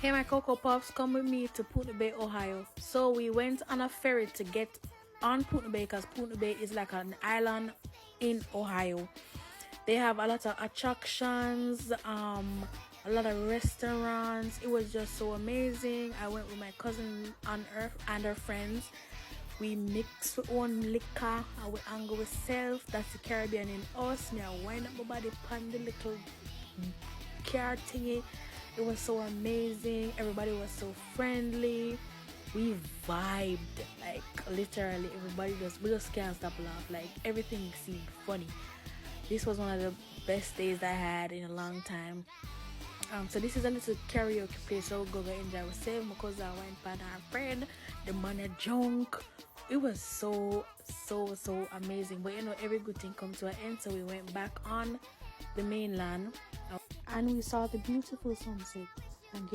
Hey my Cocoa Puffs, come with me to Putin Bay, Ohio. So we went on a ferry to get on Putin Bay because Putin Bay is like an island in Ohio. They have a lot of attractions, a lot of restaurants. It was just so amazing. I went with my cousin on Earth and her friends. We mix with one liquor and we angle with self. That's the Caribbean in us. Me, I wind up my body pan the little car thingy. It was so amazing. Everybody was so friendly. We vibed, like literally everybody we just can't stop laugh. Like everything seemed funny. This was one of the best days I had in a long time. So this is a little karaoke place, so we'll go enjoy ourselves. My cousin went by our friend, the man a junk. It was so amazing. But you know, every good thing comes to an end, so we went back on the mainland and we saw the beautiful sunset. Thank you.